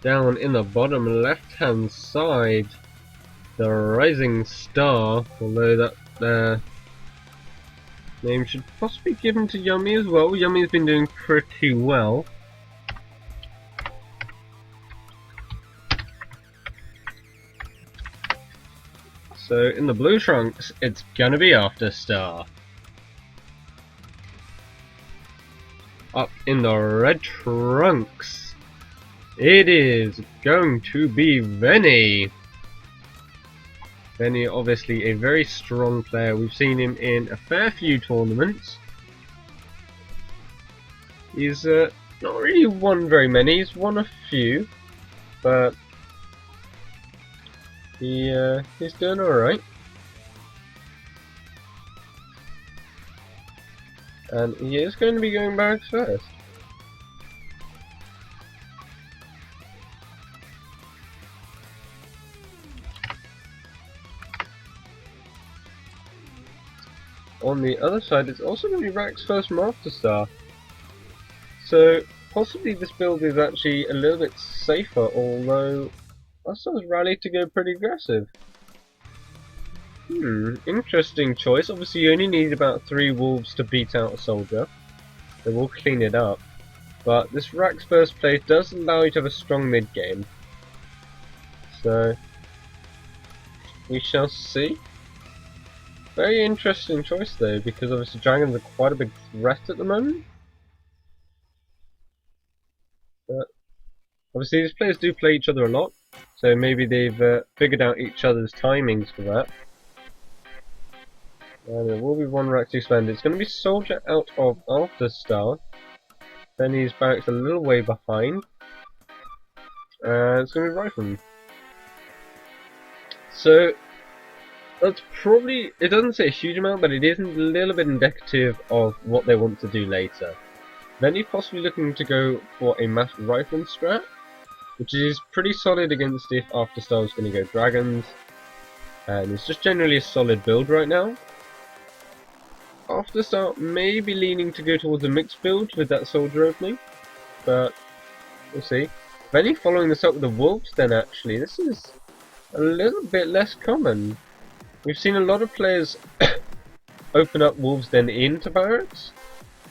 Down in the bottom left hand side, the Rising Star, although that name should possibly be given to Yummy as well. Yummy's been doing pretty well. So in the blue trunks, it's gonna be Afterstar. Up in the red trunks, it is going to be Veni. Veni, obviously a very strong player. We've seen him in a fair few tournaments. He's not really won very many. He's won a few, but he's doing alright. And he is going to be going barracks first. On the other side, it's also going to be Rack's first Afterstar. So, possibly this build is actually a little bit safer, although Afterstar's rallied to go pretty aggressive. Interesting choice. Obviously you only need about 3 wolves to beat out a soldier. They will clean it up. But this Rack's first place does allow you to have a strong mid game. So we shall see. Very interesting choice though, because obviously dragons are quite a big threat at the moment. But obviously these players do play each other a lot, so maybe they've figured out each other's timings for that. And there will be one rack to expand. It's going to be soldier out of Afterstar. Veni's barracks a little way behind. It's going to be rifleman. So that's probably, it doesn't say a huge amount, but it is a little bit indicative of what they want to do later. Veni possibly looking to go for a mass rifleman strat, which is pretty solid against if Afterstar is going to go dragons. And it's just generally a solid build right now. Afterstar may be leaning to go towards a mixed build with that soldier opening, but we'll see. Veni following this up with the wolves then actually. This is a little bit less common. We've seen a lot of players open up wolves then into barracks,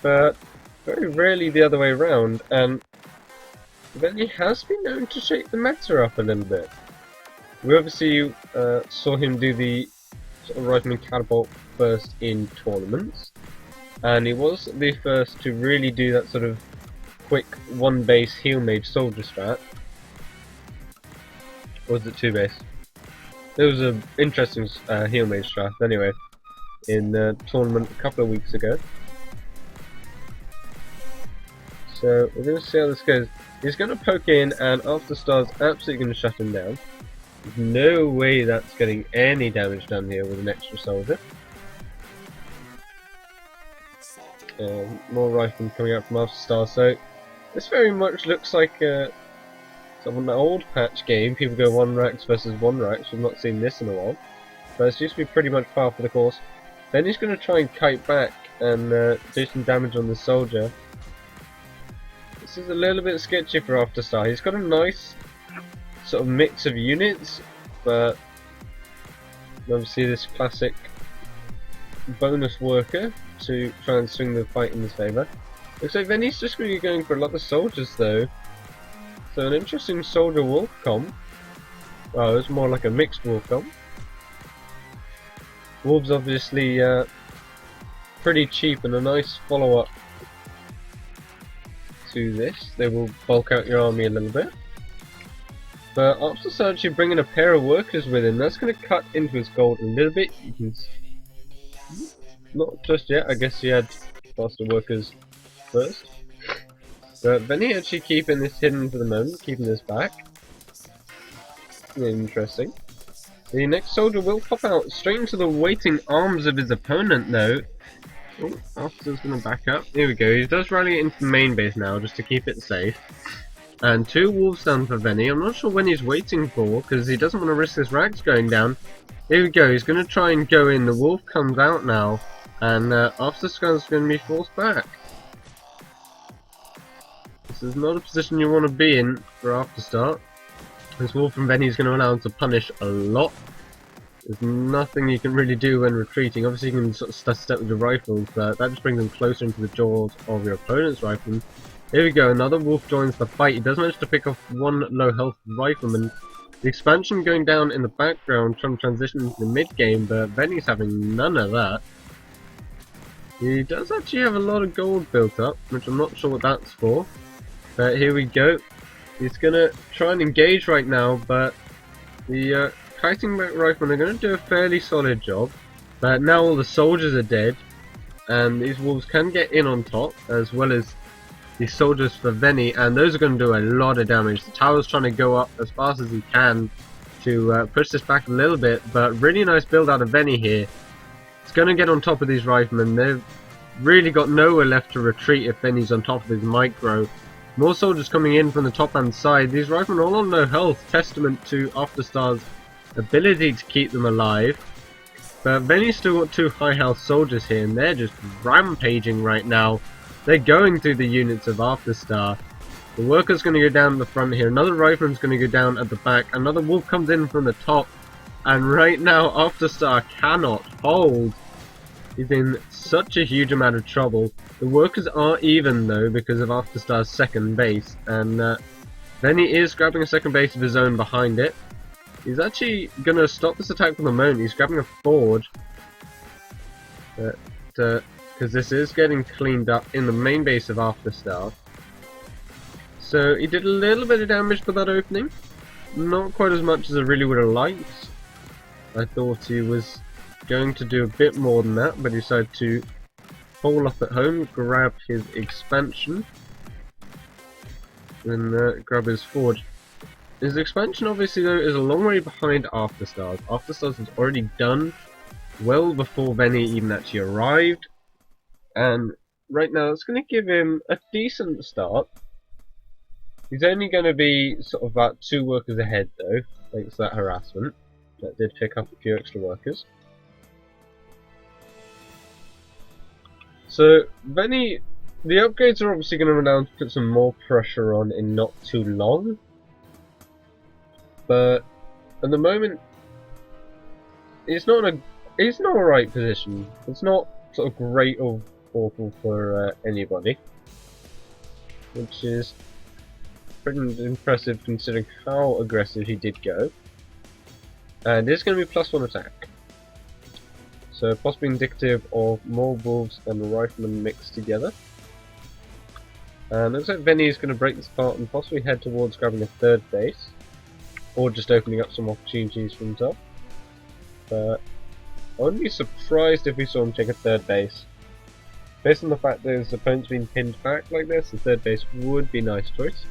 but very rarely the other way around, and Veni has been known to shake the meta up a little bit. We obviously saw him do the sort of rifleman catapult first in tournaments, and he was the first to really do that sort of quick one base heal mage soldier strat. Or was it 2 base? It was an interesting heal mage strat anyway in the tournament a couple of weeks ago. So we're going to see how this goes. He's going to poke in, and Afterstar's absolutely going to shut him down. There's no way that's getting any damage done here with an extra soldier. More riflemen coming out from Afterstar, so this very much looks like sort of an old patch game. People go 1 racks versus 1 racks. We've not seen this in a while, but it's used to be pretty much par for the course. Then he's going to try and kite back and do some damage on the soldier. This is a little bit sketchy for Afterstar. He's got a nice sort of mix of units, but obviously this classic bonus worker to try and swing the fight in his favour. Looks like Veni's just going to be going for a lot of soldiers though. So an interesting soldier wolf comp. Oh, it's more like a mixed wolf comp. Wolves obviously pretty cheap and a nice follow up to this. They will bulk out your army a little bit. But Afterstar actually bringing a pair of workers with him, that's going to cut into his gold a little bit. You can not just yet, I guess he had faster workers first. But Veni actually keeping this hidden for the moment, keeping this back. Interesting. The next soldier will pop out straight into the waiting arms of his opponent though. Oh, Afterstar's going to back up. Here we go, he does rally it into the main base now just to keep it safe. And 2 wolves down for Veni. I'm not sure when he's waiting for, because he doesn't want to risk his rags going down. Here we go, he's going to try and go in. The wolf comes out now, and Afterstar's going to be forced back. This is not a position you want to be in for Afterstar. This Wolf from Veni is going to allow him to punish a lot. There's nothing you can really do when retreating. Obviously you can sort of step with your rifles, but that just brings them closer into the jaws of your opponent's rifleman. Here we go, another Wolf joins the fight. He does manage to pick off one low health rifleman. The expansion going down in the background, trying to transition into the mid game, but Veni's having none of that. He does actually have a lot of gold built up, which I'm not sure what that's for. But here we go. He's gonna try and engage right now, but the kiting back riflemen are gonna do a fairly solid job. But now all the soldiers are dead, and these wolves can get in on top, as well as the soldiers for Veni, and those are going to do a lot of damage. The tower's trying to go up as fast as he can to push this back a little bit, but really nice build out of Veni here. It's going to get on top of these riflemen. They've really got nowhere left to retreat if Veni's on top of his micro. More soldiers coming in from the top hand side. These riflemen are all on low health, testament to Afterstar's ability to keep them alive. But Veni's still got two high health soldiers here, and they're just rampaging right now. They're going through the units of Afterstar. The worker's going to go down the front here. Another rifleman's going to go down at the back. Another wolf comes in from the top. And right now, Afterstar cannot hold. He's in such a huge amount of trouble. The workers are even though because of Afterstar's second base. And Veni is grabbing a second base of his own behind it. He's actually going to stop this attack for the moment. He's grabbing a forge. Because this is getting cleaned up in the main base of Afterstar. So he did a little bit of damage for that opening. Not quite as much as I really would have liked. I thought he was going to do a bit more than that, but he decided to hole up at home, grab his expansion, and grab his forge. His expansion obviously though is a long way behind Afterstar's. Afterstar's was already done well before Veni even actually arrived. And right now it's going to give him a decent start. He's only going to be sort of about 2 workers ahead though, thanks to that harassment. That did pick up a few extra workers. So Veni, the upgrades are obviously going to allow him to put some more pressure on in not too long. But at the moment, it's not a right position. It's not sort of great or awful for anybody, which is pretty impressive considering how aggressive he did go. And it's going to be +1 attack, so possibly indicative of more wolves and riflemen mixed together. And looks like Veni is going to break this apart and possibly head towards grabbing a 3rd base, or just opening up some opportunities for himself. But I wouldn't be surprised if we saw him take a 3rd base. Based on the fact that his opponent's been pinned back like this, the 3rd base would be a nice choice.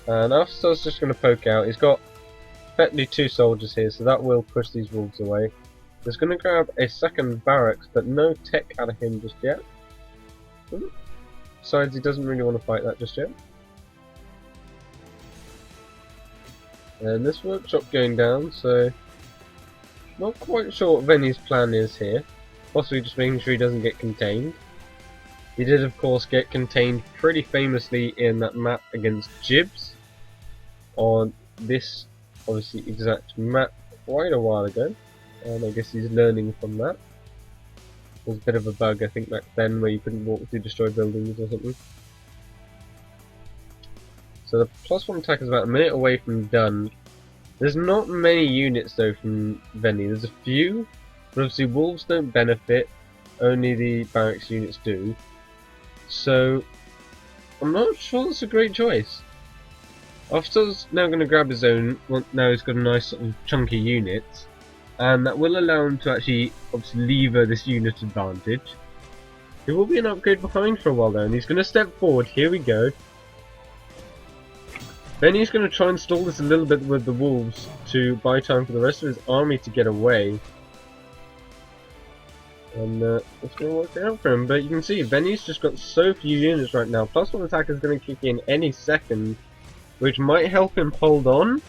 And Afterstar's just going to poke out. He's got effectively 2 soldiers here, so that will push these wolves away. He's going to grab a 2nd barracks, but no tech out of him just yet. Besides, he doesn't really want to fight that just yet. And this workshop going down, so not quite sure what Veni's plan is here. Possibly just making sure he doesn't get contained. He did of course get contained pretty famously in that map against Jibs on this obviously exact map quite a while ago, and I guess he's learning from that. There was a bit of a bug I think back then where you couldn't walk through destroyed buildings or something. So the +1 attack is about a minute away from done. There's not many units though from Veni. There's a few, but obviously wolves don't benefit, only the barracks units do. So I'm not sure that's a great choice. Afterstar's now going to grab his own, now he's got a nice sort of chunky unit, and that will allow him to actually obviously lever this unit advantage. There will be an upgrade behind for a while though, and he's going to step forward. Here we go. Veni's going to try and stall this a little bit with the wolves to buy time for the rest of his army to get away. And it's going to work out for him, but you can see Veni's just got so few units right now. +1 attack is going to kick in any second, which might help him hold on.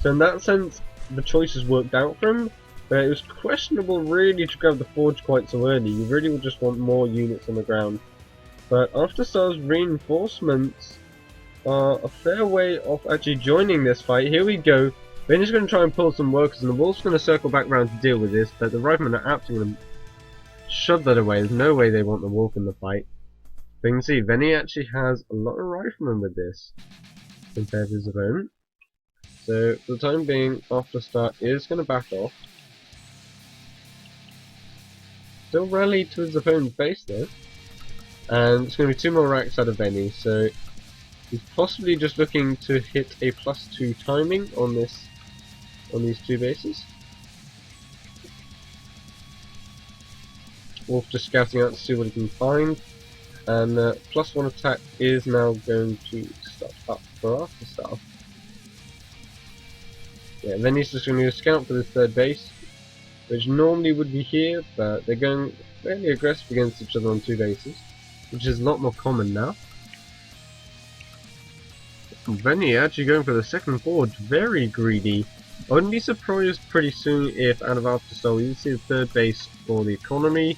So in that sense, the choice has worked out for him. But it was questionable really to grab the forge quite so early. You really would just want more units on the ground. But Afterstar's reinforcements are a fair way of actually joining this fight. Here we go. Veni's going to try and pull some workers, and the wolf's going to circle back around to deal with this, but the riflemen are absolutely going to shove that away. There's no way they want the wolf in the fight. But you can see, Veni actually has a lot of riflemen with this, compared to his opponent. So, for the time being, Afterstar is going to back off. Still rallied to his opponent's base though. And it's going to be 2 more racks out of Veni, so he's possibly just looking to hit a +2 timing on these 2 bases. Wolf just scouting out to see what he can find, and +1 attack is now going to start up for Afterstar. Yeah, Veni's just going to scout for this 3rd base, which normally would be here, but they're going fairly aggressive against each other on 2 bases, which is a lot more common now. Veni actually going for the 2nd forge, very greedy. I wouldn't be surprised pretty soon if out of Afterstar we see the 3rd base for the economy,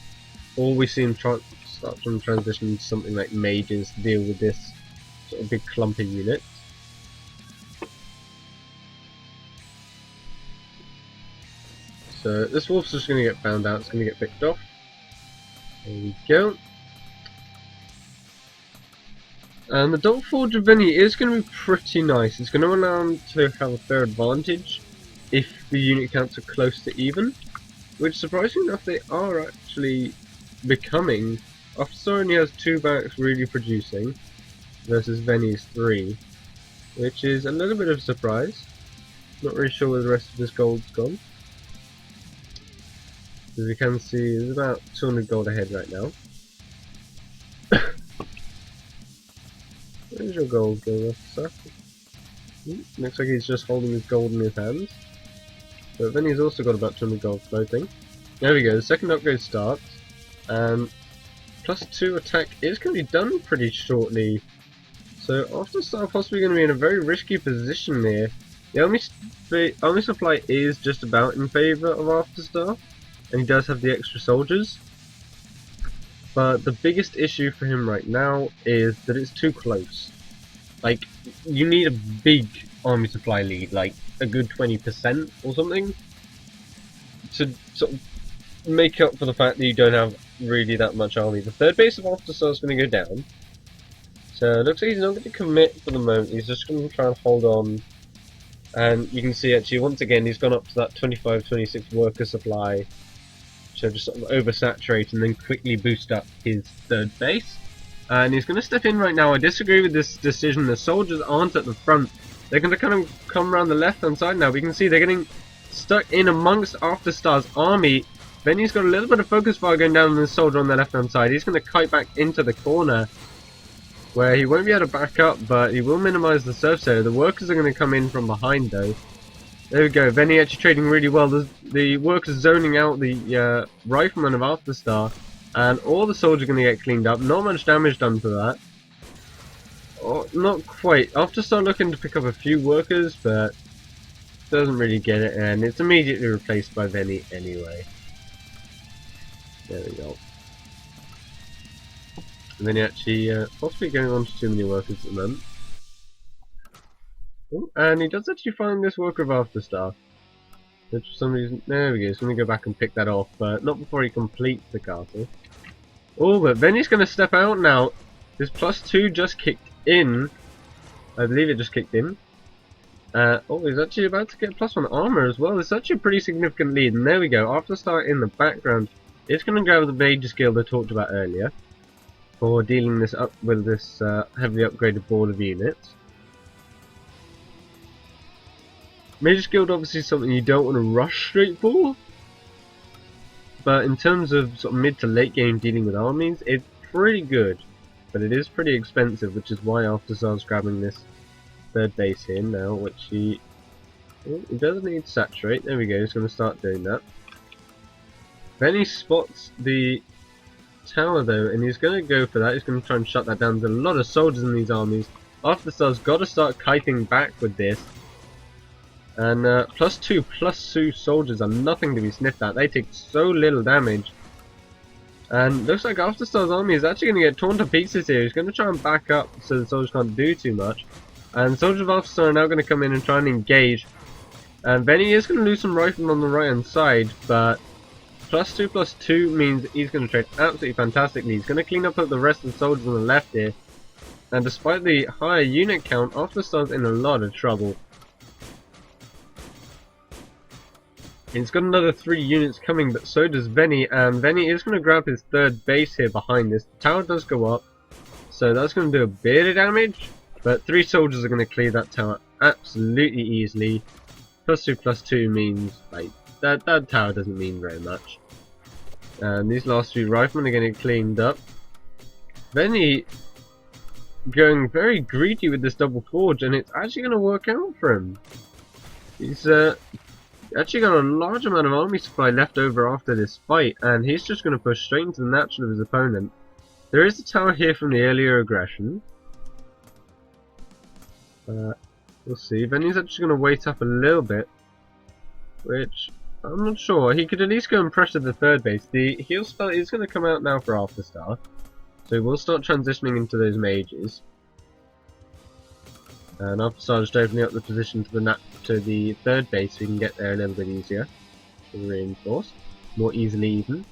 or we see him start to transition into something like mages to deal with this sort of big clumpy unit. So this wolf's just going to get found out, it's going to get picked off. There we go. And the double forge of Veni is going to be pretty nice. It's going to allow him to have a fair advantage if the unit counts are close to even, which surprisingly enough they are actually becoming. Afterstar only has 2 barracks really producing versus Veni's 3, which is a little bit of a surprise. Not really sure where the rest of this gold's gone. As you can see, there's about 200 gold ahead right now. Where's your gold going, sir? Looks like he's just holding his gold in his hands. But then he's also got about 200 gold floating. There we go, the 2nd upgrade starts. And +2 attack is going to be done pretty shortly. So Afterstar possibly going to be in a very risky position here. The army supply is just about in favour of Afterstar, and he does have the extra soldiers. But the biggest issue for him right now is that it's too close. Like, you need a big army supply lead, like a good 20% or something, to sort of make up for the fact that you don't have really that much army. The 3rd base of Afterstar is going to go down. So it looks like he's not going to commit for the moment, he's just going to try and hold on. And you can see actually once again he's gone up to that 25-26 worker supply. So just sort of oversaturate and then quickly boost up his 3rd base. And he's going to step in right now. I disagree with this decision. The soldiers aren't at the front. They're going to kind of come around the left hand side now. We can see they're getting stuck in amongst Afterstar's army. Veni's got a little bit of focus fire going down on the soldier on the left hand side. He's going to kite back into the corner, where he won't be able to back up, but he will minimise the surface area. The workers are going to come in from behind though. There we go, Veni actually trading really well. The workers zoning out the riflemen of Afterstar, and all the soldiers are going to get cleaned up. Not much damage done for that. Oh, not quite. Afterstar looking to pick up a few workers, but doesn't really get it, and it's immediately replaced by Veni anyway. There we go. And then he actually possibly going on to too many workers at the moment. Oh, and he does actually find this worker of Afterstar. Which for some reason, there we go, he's going to go back and pick that off, but not before he completes the castle. Oh, but Veni's going to step out now. This +2 just kicked in. I believe it just kicked in. Oh, he's actually about to get +1 armor as well. It's actually a pretty significant lead, and there we go. Afterstar in the background is going to grab the Mage's Guild I talked about earlier for dealing this up with this heavily upgraded board of units. Mage's Guild obviously is something you don't want to rush straight for, but in terms of sort of mid to late game dealing with armies, it's pretty good, but it is pretty expensive, which is why Afterstar's grabbing this 3rd base here now, which he doesn't need to saturate. There we go, he's going to start doing that. Then he spots the tower though, and he's going to go for that. He's going to try and shut that down. There's a lot of soldiers in these armies. Afterstar's got to start kiting back with this. And +2/+2 soldiers are nothing to be sniffed at. They take so little damage. And looks like Afterstar's army is actually going to get torn to pieces here. He's going to try and back up so the soldiers can't do too much. And soldiers of Afterstar are now going to come in and try and engage. And Veni is going to lose some riflemen on the right hand side, but +2/+2 means he's going to trade absolutely fantastically. He's going to clean up the rest of the soldiers on the left here. And despite the higher unit count, Afterstar's in a lot of trouble. He's got another 3 units coming, but so does Veni, and Veni is going to grab his 3rd base here behind this. The tower does go up, so that's going to do a bit of damage, but 3 soldiers are going to clear that tower absolutely easily. +2/+2 means, like, that tower doesn't mean very much. And these last 3 riflemen are going to get cleaned up. Veni going very greedy with this double forge, and it's actually going to work out for him. He's actually got a large amount of army supply left over after this fight, and he's just going to push straight into the natural of his opponent. There is a tower here from the earlier aggression. We'll see. Veni's actually going to wait up a little bit, which I'm not sure. He could at least go and pressure the 3rd base. The heal spell is going to come out now for Afterstar, so we'll start transitioning into those mages. And Afterstar is opening up the position to the 3rd base, so we can get there a little bit easier. Reinforce. More easily even.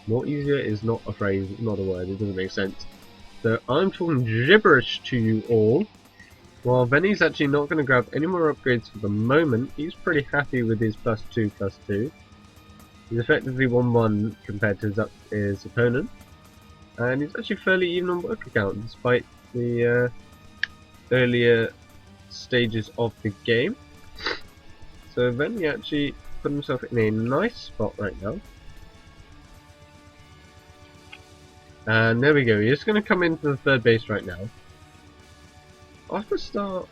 More easier is not a phrase, not a word, it doesn't make sense. So I'm talking gibberish to you all. While Veni's actually not going to grab any more upgrades for the moment, he's pretty happy with his +2/+2. He's effectively 1-1 compared to his opponent. And he's actually fairly even on worker count, despite the earlier stages of the game. So Veni actually put himself in a nice spot right now. And there we go, he's going to come into the 3rd base right now. Afterstar,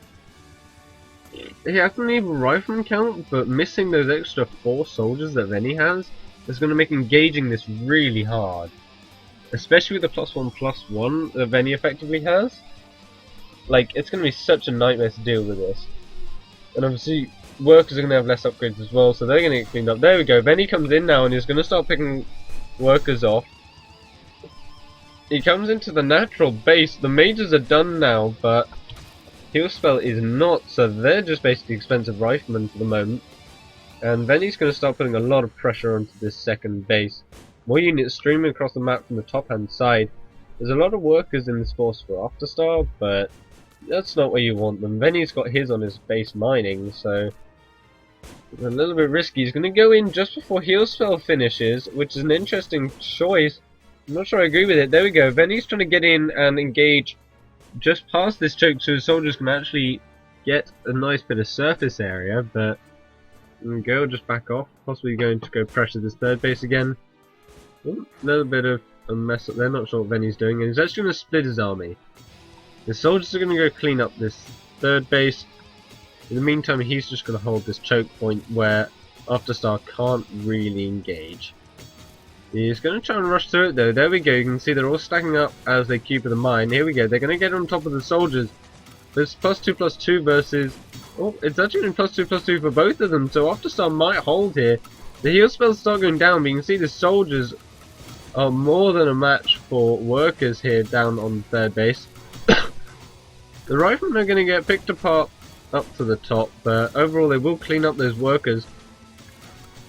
he has an even rifleman count, but missing those extra 4 soldiers that Veni has is going to make engaging this really hard. Especially with the +1/+1 that Veni effectively has. Like, it's going to be such a nightmare to deal with this. And obviously, workers are going to have less upgrades as well, so they're going to get cleaned up. There we go, Veni comes in now and he's going to start picking workers off. He comes into the natural base. The mages are done now, but heal spell is not, so they're just basically expensive riflemen for the moment. And Veni's going to start putting a lot of pressure onto this 2nd base. More units streaming across the map from the top hand side. There's a lot of workers in this force for Afterstar, but that's not where you want them. Veni's got his on his base mining, so it's a little bit risky. He's going to go in just before heal spell finishes, which is an interesting choice. I'm not sure I agree with it. There we go. Veni's trying to get in and engage just past this choke so his soldiers can actually get a nice bit of surface area, but there we go, just back off. Possibly going to go pressure this 3rd base again. A little bit of a mess up there, not sure what Veni's doing, and he's actually going to split his army. The soldiers are going to go clean up this 3rd base. In the meantime, he's just going to hold this choke point where Afterstar can't really engage. He's going to try and rush through it though. There we go, you can see they're all stacking up as they cube the mine. Here we go, they're going to get on top of the soldiers. There's +2/+2 versus... oh, it's actually +2/+2 for both of them, so Afterstar might hold here. The heal spells start going down, but you can see the soldiers are more than a match for workers here down on 3rd base. The riflemen are going to get picked apart up to the top, but overall they will clean up those workers.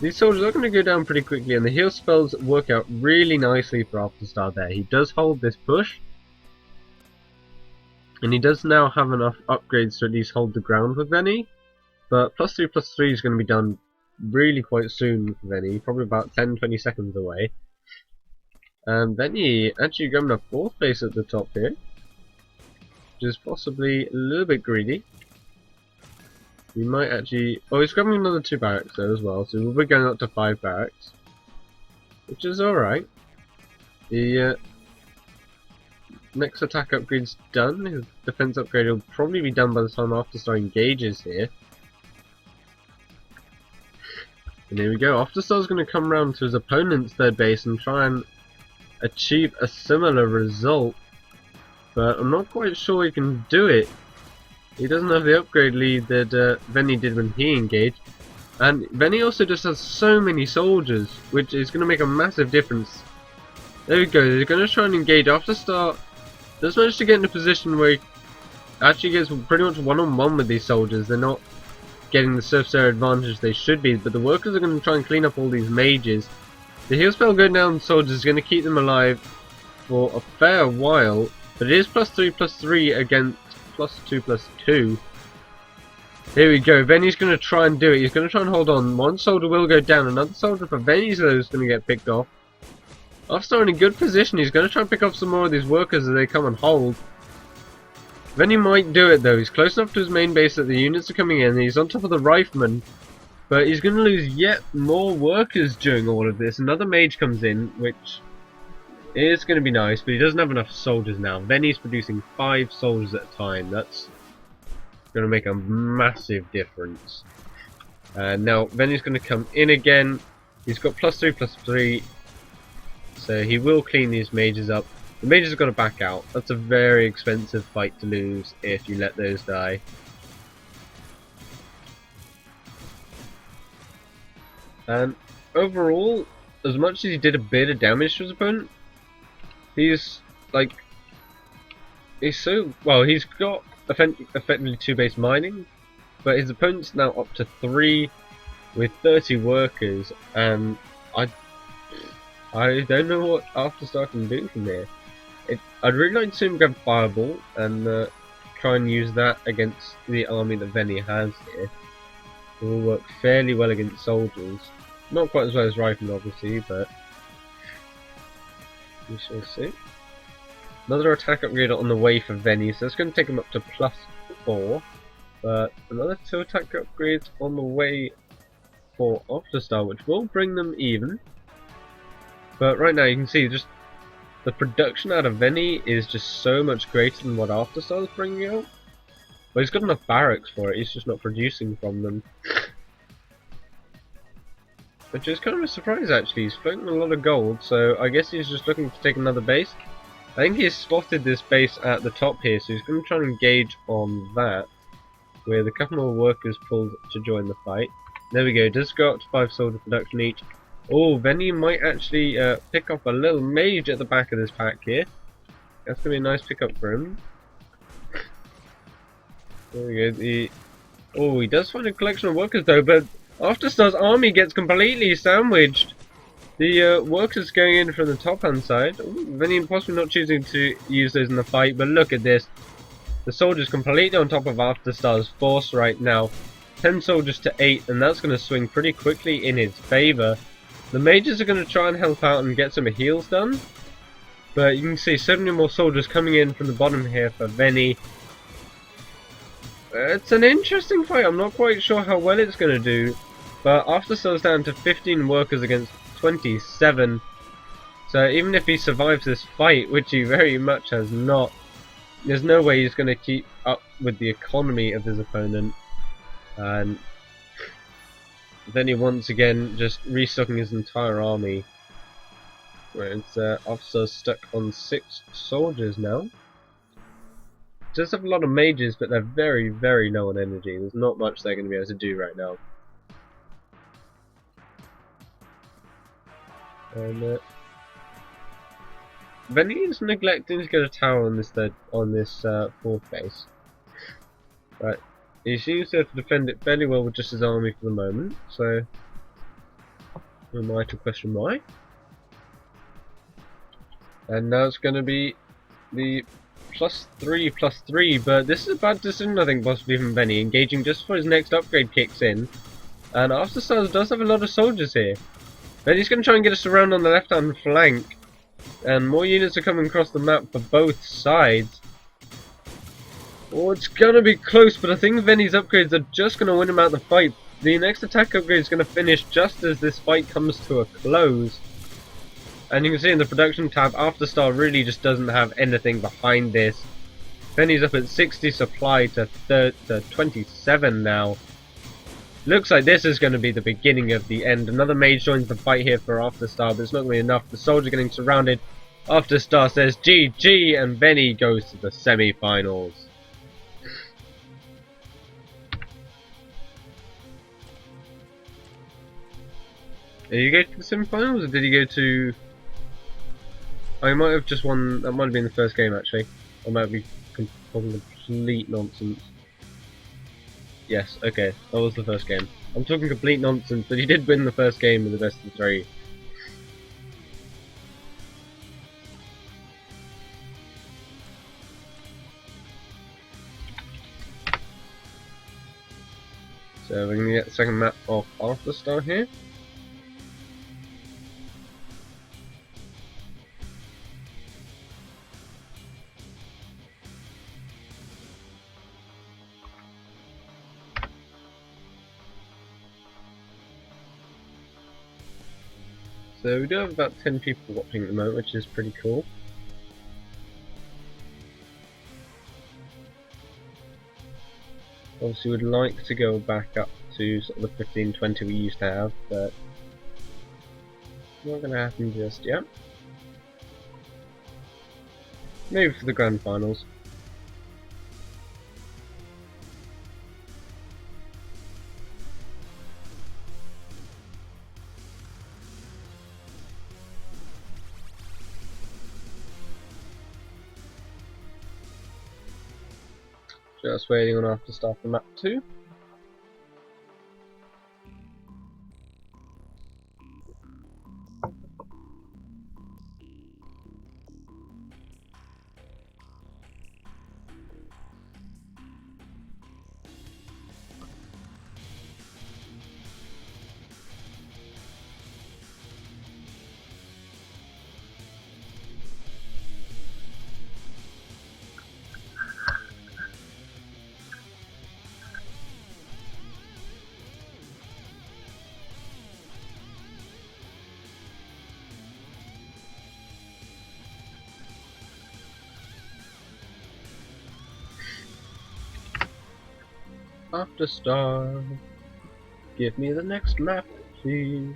These soldiers are going to go down pretty quickly, and the heal spells work out really nicely for Afterstar there. He does hold this push, and he does now have enough upgrades to at least hold the ground with Veni, but +3/+3 is going to be done really quite soon for Veni, probably about 10-20 seconds away. And Veni actually grabbing a 4th base at the top here, which is possibly a little bit greedy. We might actually... oh, he's grabbing another 2 barracks though as well, so we'll be going up to 5 barracks, which is alright. The next attack upgrade's done. His defense upgrade will probably be done by the time Afterstar engages here. And here we go. Afterstar's going to come around to his opponent's 3rd base and try and achieve a similar result, but I'm not quite sure he can do it. He doesn't have the upgrade lead that Veni did when he engaged. And Veni also just has so many soldiers, which is going to make a massive difference. There we go, they're going to try and engage. Afterstar does manage to get in a position where he actually gets pretty much one-on-one with these soldiers. They're not getting the surface area advantage they should be, but the workers are going to try and clean up all these mages. The heal spell going down soldiers is going to keep them alive for a fair while, but it is +3/+3 against +2/+2. Here we go, Veni's going to try and do it. He's going to try and hold on. One soldier will go down, another soldier for Veni's though is going to get picked off. After in a good position, he's going to try and pick off some more of these workers as they come and hold. Veni might do it though, he's close enough to his main base that the units are coming in, he's on top of the rifleman, but he's going to lose yet more workers during all of this. Another mage comes in, which is going to be nice, but he doesn't have enough soldiers now. Veni's producing 5 soldiers at a time, that's going to make a massive difference. Now Veni's going to come in again, he's got +3/+3, so he will clean these mages up. The mages have got to back out. That's a very expensive fight to lose if you let those die. And overall, as much as he did a bit of damage to his opponent, he's got effectively 2 base mining, but his opponent's now up to 3 with 30 workers, and I don't know what Afterstar can do from there. I'd really like to see him grab Fireball and try and use that against the army that Veni has here. It will work fairly well against soldiers. Not quite as well as Rifleman obviously, but we shall see. Another attack upgrade on the way for Veni, so that's going to take him up to +4. But another 2 attack upgrades on the way for Afterstar, which will bring them even. But right now you can see just the production out of Veni is just so much greater than what Afterstar is bringing out. Well, he's got enough barracks for it, he's just not producing from them. Which is kind of a surprise actually, he's floating a lot of gold, so I guess he's just looking to take another base. I think he's spotted this base at the top here, so he's going to try and engage on that, with a couple more workers pulled to join the fight. There we go, does go up to 5 soldier production each. Oh, Veni might actually pick up a little mage at the back of this pack here. That's going to be a nice pickup for him. There we go. Oh, he does find a collection of workers though, but Afterstar's army gets completely sandwiched. The workers going in from the top hand side. Ooh, Veni possibly not choosing to use those in the fight, but look at this. The soldiers completely on top of Afterstar's force right now. 10 soldiers to 8, and that's going to swing pretty quickly in his favour. The mages are going to try and help out and get some heals done, but you can see so many more soldiers coming in from the bottom here for Veni. It's an interesting fight, I'm not quite sure how well it's going to do, but Afterstar's down to 15 workers against 27, so even if he survives this fight, which he very much has not, there's no way he's going to keep up with the economy of his opponent. And then he once again just restocking his entire army. Where it's Afterstar's stuck on 6 soldiers now. Does have a lot of mages, but they're very, very low on energy. There's not much they're going to be able to do right now. And Veni is neglecting to get a tower on this fourth base, but he seems to have to defend it fairly well with just his army for the moment. So, who am I to question why? And now it's going to be the +3/+3, but this is a bad decision I think possibly from Veni, engaging just before his next upgrade kicks in. And Afterstar does have a lot of soldiers here. Veni's going to try and get us around on the left hand flank, and more units are coming across the map for both sides. Oh, it's going to be close, but I think Veni's upgrades are just going to win him out the fight. The next attack upgrade is going to finish just as this fight comes to a close. And you can see in the production tab, Afterstar really just doesn't have anything behind this. Veni's up at 60 supply to 27 now. Looks like this is going to be the beginning of the end. Another mage joins the fight here for Afterstar, but it's not going to be enough. The soldier getting surrounded. Afterstar says GG, and Veni goes to the semi-finals. Did you go to the semi-finals, or did you go to... Oh, you might have just won... That might have been the first game, actually. I might be talking complete nonsense. Yes, okay, that was the first game. I'm talking complete nonsense, but he did win the first game with the best of 3. So we're going to get the second map of Afterstar here. So we do have about 10 people watching at the moment, which is pretty cool. Obviously we'd like to go back up to sort of the 15-20 we used to have, but not going to happen just yet. Maybe for the grand finals. Just waiting on Afterstar for map 2. Afterstar, give me the next map, please.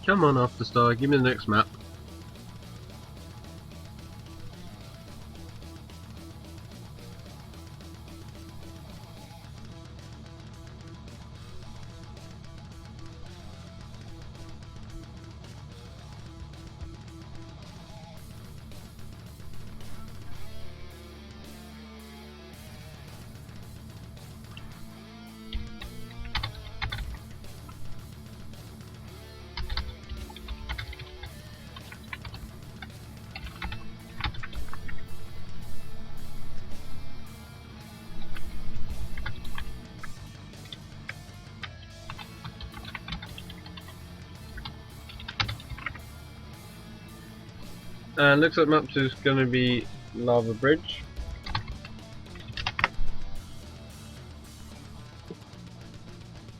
Come on, Afterstar, give me the next map. And looks like map 2 is going to be Lava Bridge.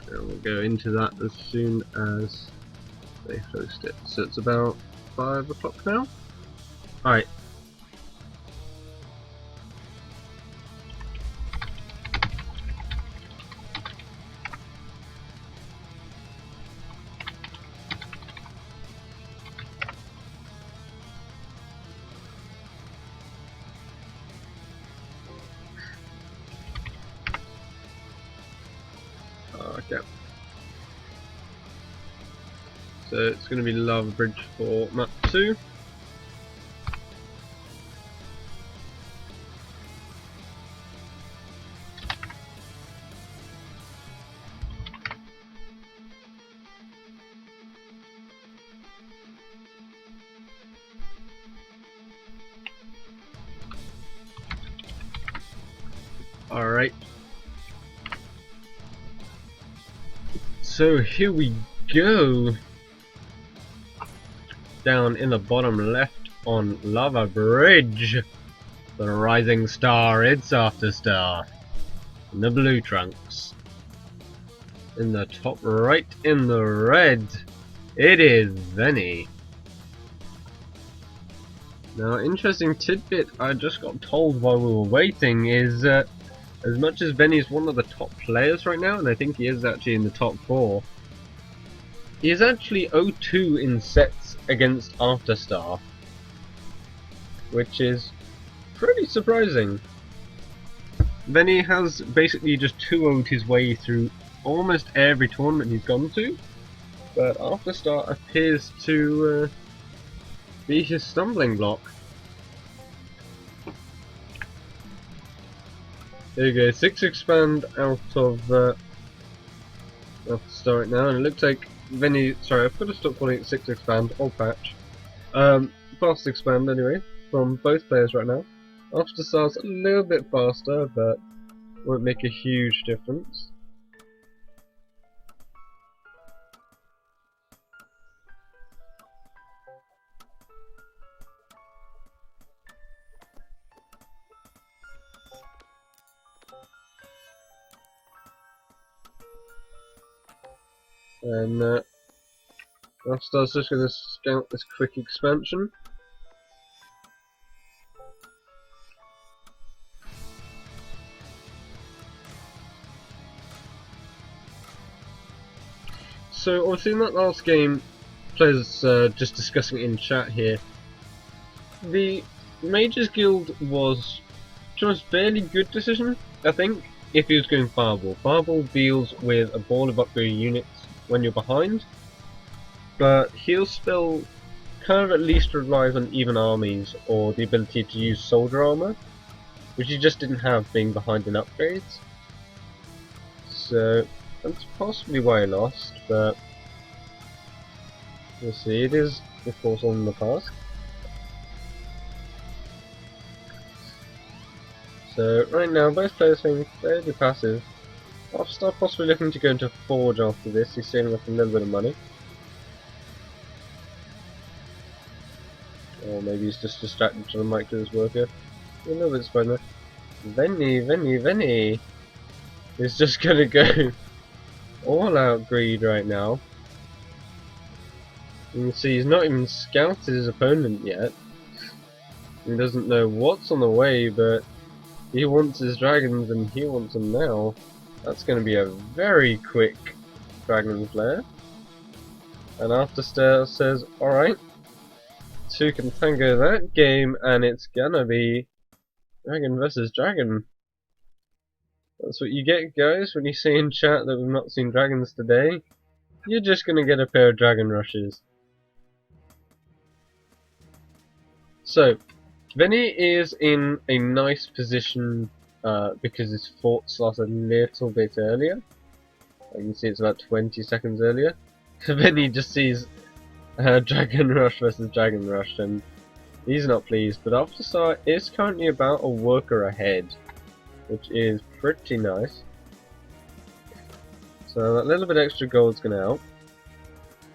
And we'll go into that as soon as they host it. So it's about 5 o'clock now. Alright. Okay. So it's going to be Lava Bridge for map 2. Alright. So here we go. Down in the bottom left on Lava Bridge, the rising star, it's Afterstar. In the blue trunks. In the top right in the red, it is Veni. Now, interesting tidbit I just got told while we were waiting is that as much as Veni is one of the top players right now, and I think he is actually in the top 4, he is actually 0-2 in sets against Afterstar, which is pretty surprising. Veni has basically just 2-0'd his way through almost every tournament he's gone to, but Afterstar appears to be his stumbling block. There you go, 6 expand out of Afterstar right now, and it looks like Veni, sorry, I've got to stop calling it 6 expand, or patch. Fast expand anyway, from both players right now. Afterstar's a little bit faster, but won't make a huge difference. And Afterstar's just going to scout this quick expansion. So obviously in that last game, players just discussing it in chat here, the Mages Guild was a fairly good decision, I think, if he was going Fireball. Fireball deals with a ball of upgraded units when you're behind, but Heal Spell kind of at least relies on even armies or the ability to use soldier armor, which you just didn't have being behind in upgrades. So that's possibly why I lost, but we'll see. It is, of course, on the past. So right now, both players being fairly passive. Afterstar possibly looking to go into Forge after this. He's saving up a little bit of money. Or maybe he's just distracted to the mic to his worker. A little bit spider. Veni is just gonna go all out greed right now. You can see he's not even scouted his opponent yet. He doesn't know what's on the way, but he wants his dragons and he wants them now. That's going to be a very quick dragon flare. And Afterstar says, alright, 2 can tango that game, and it's gonna be dragon versus dragon. That's what you get, guys, when you say in chat that we've not seen dragons today. You're just gonna get a pair of dragon rushes. So, Veni is in a nice position because his fort starts a little bit earlier. You can see it's about 20 seconds earlier. Veni just sees Dragon Rush versus Dragon Rush, and he's not pleased. But Afterstar is currently about a worker ahead, which is pretty nice. So that little bit extra gold is going to help.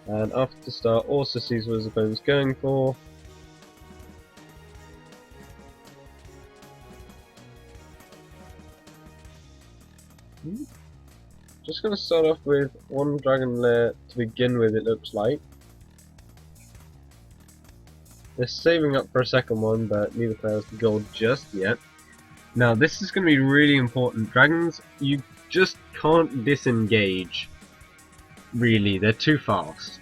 And Afterstar also sees what his opponent's going for. Just going to start off with one dragon lair to begin with, it looks like. They're saving up for a second one, but neither player has the gold just yet. Now this is going to be really important. Dragons, you just can't disengage. Really, they're too fast.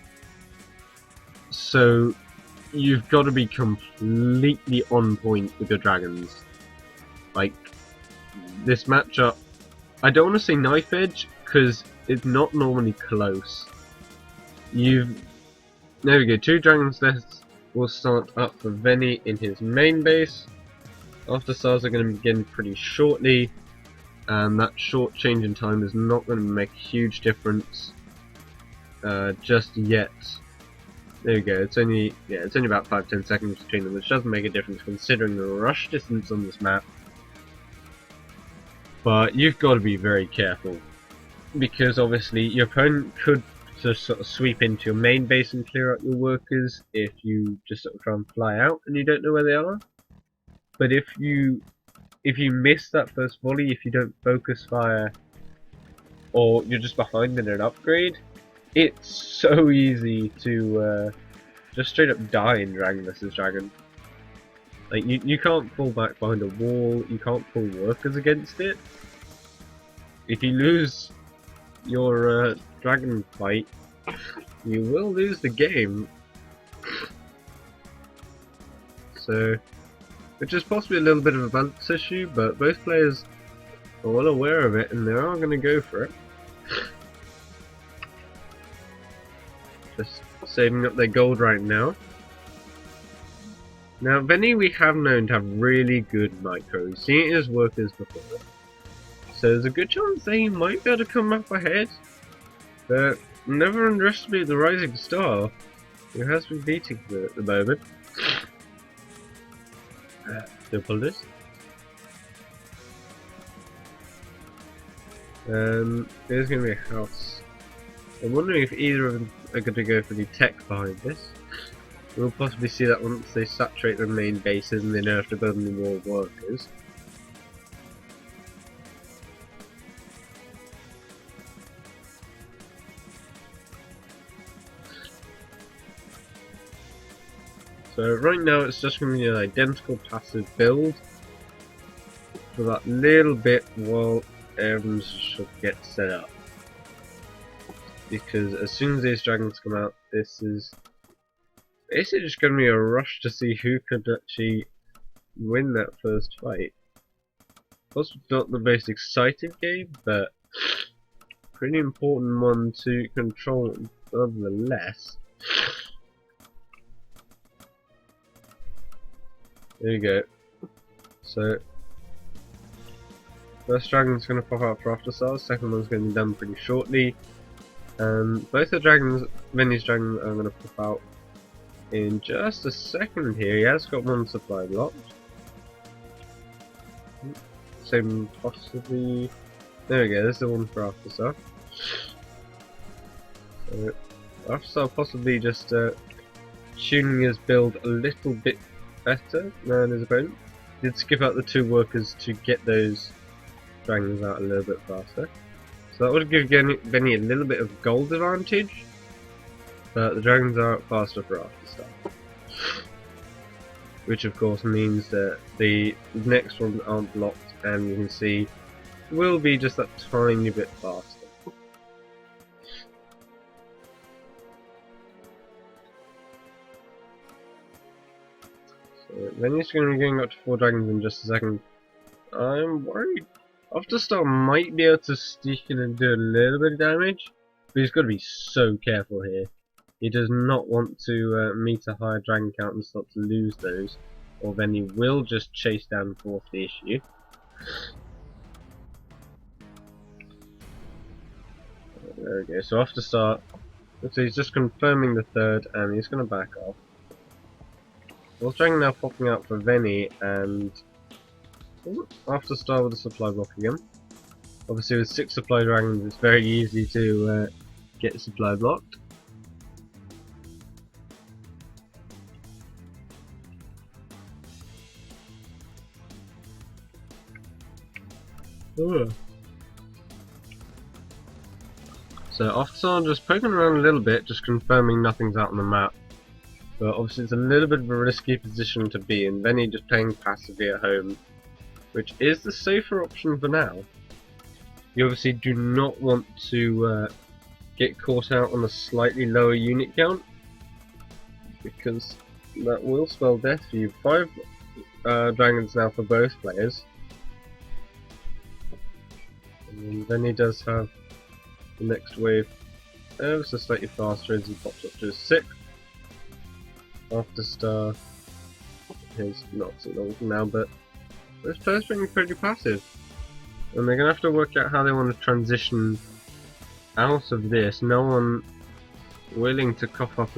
So you've got to be completely on point with your dragons. Like, this matchup, I don't want to say knife edge, because it's not normally close. There we go, 2 dragons left will start up for Veni in his main base. Afterstars are going to begin pretty shortly, and that short change in time is not going to make a huge difference just yet. There we go, it's only about 5-10 seconds between them, which doesn't make a difference considering the rush distance on this map. But you've got to be very careful, because obviously your opponent could just sort of sweep into your main base and clear out your workers if you just sort of try and fly out and you don't know where they are. But if you miss that first volley, if you don't focus fire, or you're just behind in an upgrade, it's so easy to just straight up die in Dragon vs Dragon. Like, you can't fall back behind a wall, you can't pull workers against it. If you lose your dragon fight, you will lose the game. So, which is possibly a little bit of a balance issue, but both players are well aware of it and they are going to go for it. Just saving up their gold right now. Now, Veni we have known to have really good micro. We've seen it as workers before. So there's a good chance they might be able to come up ahead. But never underestimate the rising star, who has been beating them at the moment. Do apologize. There's going to be a house. I'm wondering if either of them are going to go for the tech behind this. We'll possibly see that once they saturate their main bases and they don't have to build any more workers. So right now it's just going to be an identical passive build for that little bit while everyone should get set up. Because as soon as these dragons come out, this is basically just going to be a rush to see who could actually win that first fight. Possibly not the most exciting game, but pretty important one to control nonetheless. There you go. So, first dragon's going to pop out for Afterstar, second one's going to be done pretty shortly. Both the dragons, Veni's dragon, are going to pop out in just a second here. He has got one supply blocked. Same possibly. There we go, this is the one for Afterstar. So, Afterstar possibly just tuning his build a little bit better than his opponent. Did skip out the two workers to get those dragons out a little bit faster. So that would give Veni a little bit of gold advantage, but the dragons are out faster for Afterstar. Which of course means that the next ones aren't blocked and you can see will be just that tiny bit faster. So Veni's going to be going up to 4 dragons in just a second. I'm worried Afterstar might be able to sneak in and do a little bit of damage, but he's got to be so careful here. He does not want to meet a higher dragon count and start to lose those, or then he will just chase down fourth the issue. There we go, so Afterstar, so he's just confirming the third and he's going to back off. Fourth dragon now popping out for Veni and Afterstar with a supply block again. Obviously with 6 supply dragons it's very easy to get supply blocked. Ugh. So Afterstar just poking around a little bit, just confirming nothing's out on the map. But obviously it's a little bit of a risky position to be in. Veni just playing passively at home, which is the safer option for now. You obviously do not want to get caught out on a slightly lower unit count, because that will spell death for you. 5 dragons now for both players. And then he does have the next wave ever so slightly faster as he pops up to his 6th. Afterstar is not so long now, but this player's being pretty passive. And they're going to have to work out how they want to transition out of this. No one willing to cough up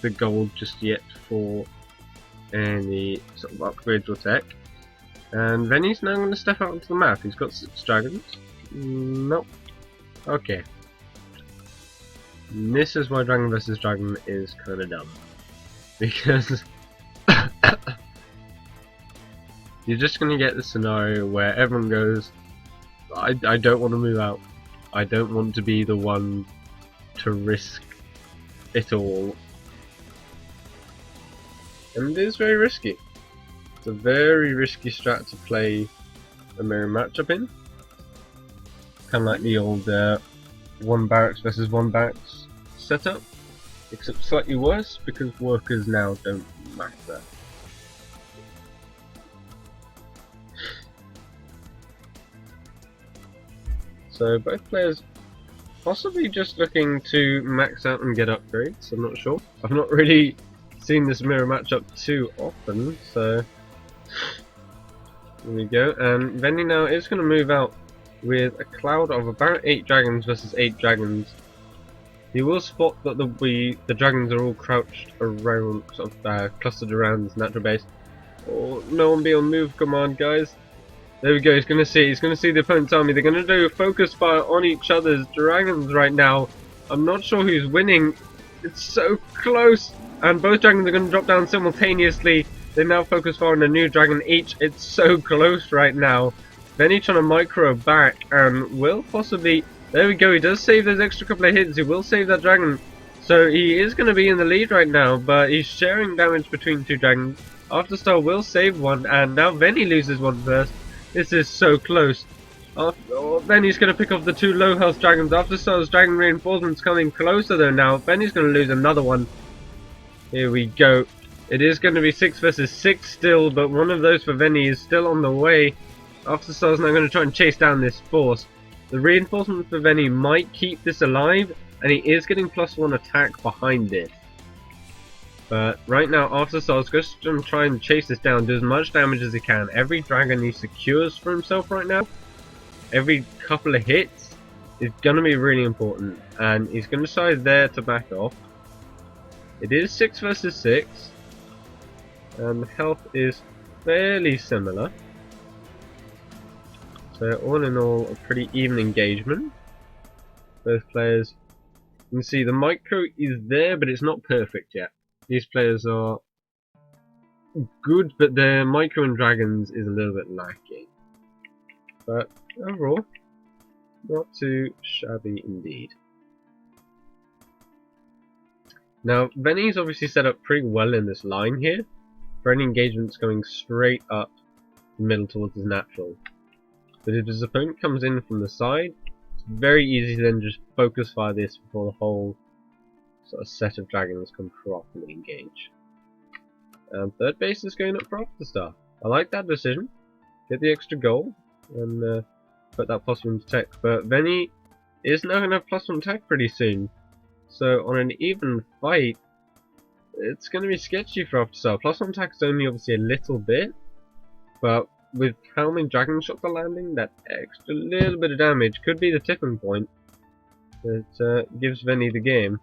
the gold just yet for any sort of upgrades or tech. And Veni's now going to step out onto the map. He's got 6 dragons. Nope. Okay. And this is why Dragon vs Dragon is kind of dumb. Because you're just going to get the scenario where everyone goes, I don't want to move out. I don't want to be the one to risk it all. And it is very risky. It's a very risky strat to play a mirror matchup in. Kind of like the old one barracks versus one barracks setup, except slightly worse because workers now don't matter. So both players possibly just looking to max out and get upgrades, I'm not sure. I've not really seen this mirror matchup too often, so there we go. And Veni now is going to move out with a cloud of about 8 dragons versus 8 dragons. He will spot that the dragons are all crouched around, sort of clustered around this natural base. Oh, no one be on move command, guys. There we go, he's gonna see the opponent's army. They're gonna do a focus fire on each other's dragons right now. I'm not sure who's winning. It's so close, and both dragons are gonna drop down simultaneously. They now focus fire on a new dragon each. It's so close right now. Veni trying to micro back, and will possibly. There we go. He does save those extra couple of hits. He will save that dragon, so he is gonna be in the lead right now. But he's sharing damage between 2 dragons. Afterstar will save one, and now Veni loses one first. This is so close. Then he's going to pick off the 2 low health dragons. Afterstar's dragon reinforcements coming closer though now. Benny's going to lose another one. Here we go. It is going to be 6 versus 6 still, but one of those for Veni is still on the way. Afterstar's now going to try and chase down this force. The reinforcement for Veni might keep this alive, and he is getting +1 attack behind it. But right now, Afterstar's just going to try and chase this down, do as much damage as he can. Every dragon he secures for himself right now, every couple of hits, is going to be really important. And he's going to decide there to back off. It is 6 versus 6. And the health is fairly similar. So all in all, a pretty even engagement. Both players, you can see the micro is there, but it's not perfect yet. These players are good, but their micro and dragons is a little bit lacking. But overall, not too shabby indeed. Now, Veni's obviously set up pretty well in this line here. For any engagements going straight up the middle towards his natural. But if his opponent comes in from the side, it's very easy to then just focus fire this before the whole sort of set of dragons can properly engage. And third base is going up for Afterstar. I like that decision. Get the extra goal and put that +1 attack. But Veni is now going to have +1 attack pretty soon. So on an even fight, it's going to be sketchy for Afterstar. +1 attack is only obviously a little bit, but with how many dragon shots are landing, that extra little bit of damage could be the tipping point that gives Veni the game.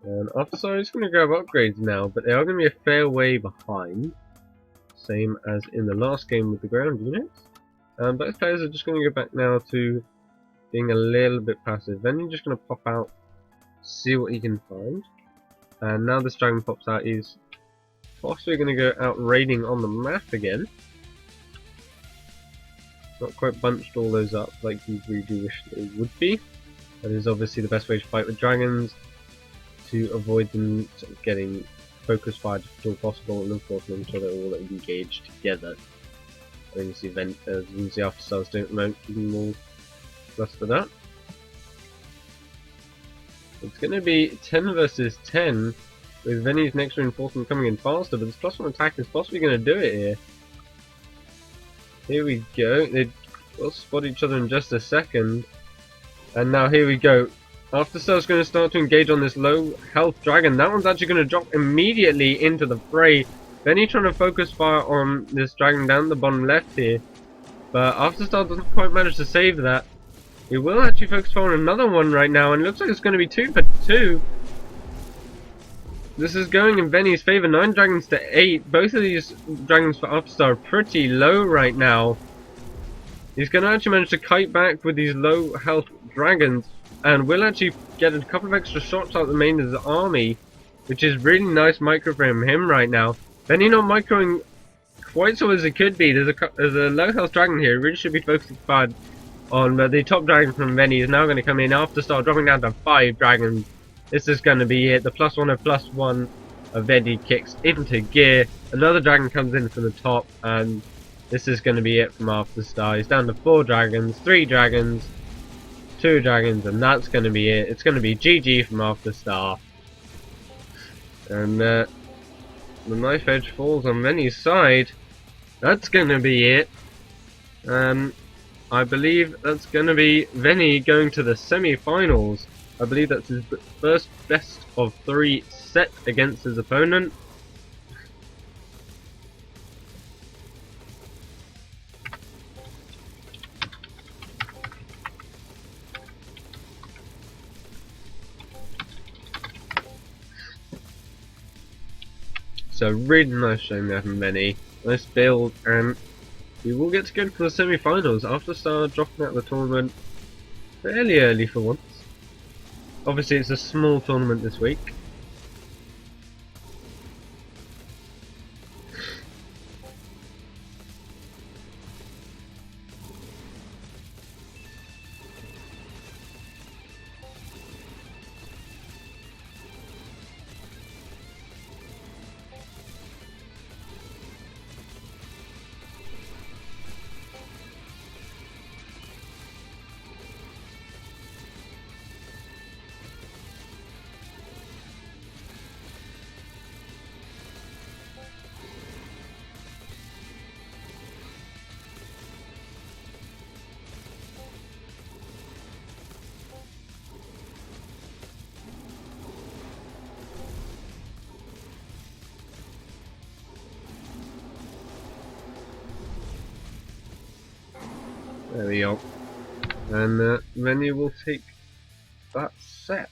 And Afterstar is going to grab upgrades now, but they are going to be a fair way behind. Same as in the last game with the ground units. Both players are just going to go back now to being a little bit passive. Then you're just going to pop out, see what he can find. And now this dragon pops out, he's possibly going to go out raiding on the map again. Not quite bunched all those up like you really do wish they would be. That is obviously the best way to fight with dragons, to avoid them sort of getting focus fired if at all possible, and then force them so they're all engaged together. I think you see the Afterstars doing at the moment, keeping them all clustered up. It's going to be 10 versus 10, with Veni's next reinforcement coming in faster, but this +1 attack is possibly going to do it here. Here we go, they will spot each other in just a second, and now here we go. Afterstar's going to start to engage on this low health dragon. That one's actually going to drop immediately into the fray. Veni trying to focus fire on this dragon down the bottom left here, but Afterstar doesn't quite manage to save that. He will actually focus fire on another one right now, and it looks like it's going to be 2 for 2. This is going in Veni's favor, 9 dragons to 8. Both of these dragons for Afterstar are pretty low right now. He's going to actually manage to kite back with these low health dragons, and will actually get a couple of extra shots out the main of the army, which is really nice micro from him right now. Veni not microing quite so as it could be. There's a low health dragon here. It really should be focusing fired on, but the top dragon from Veni is now going to come in. Afterstar dropping down to 5 dragons. This is going to be it. The +1 and +1 of Veni kicks into gear. Another dragon comes in from the top, and this is going to be it from Afterstar. He's down to 4 dragons, 3 dragons, 2 dragons, and that's going to be it. It's going to be GG from Afterstar. And the knife edge falls on Veni's side. That's going to be it. I believe that's going to be Veni going to the semi-finals. I believe that's his first best of 3 set against his opponent. So really nice showing there from Veni. Nice build, and we will get to go to the semi-finals. Afterstar dropping out of the tournament fairly early for once. Obviously it's a small tournament this week. There we go. And Veni will take that set.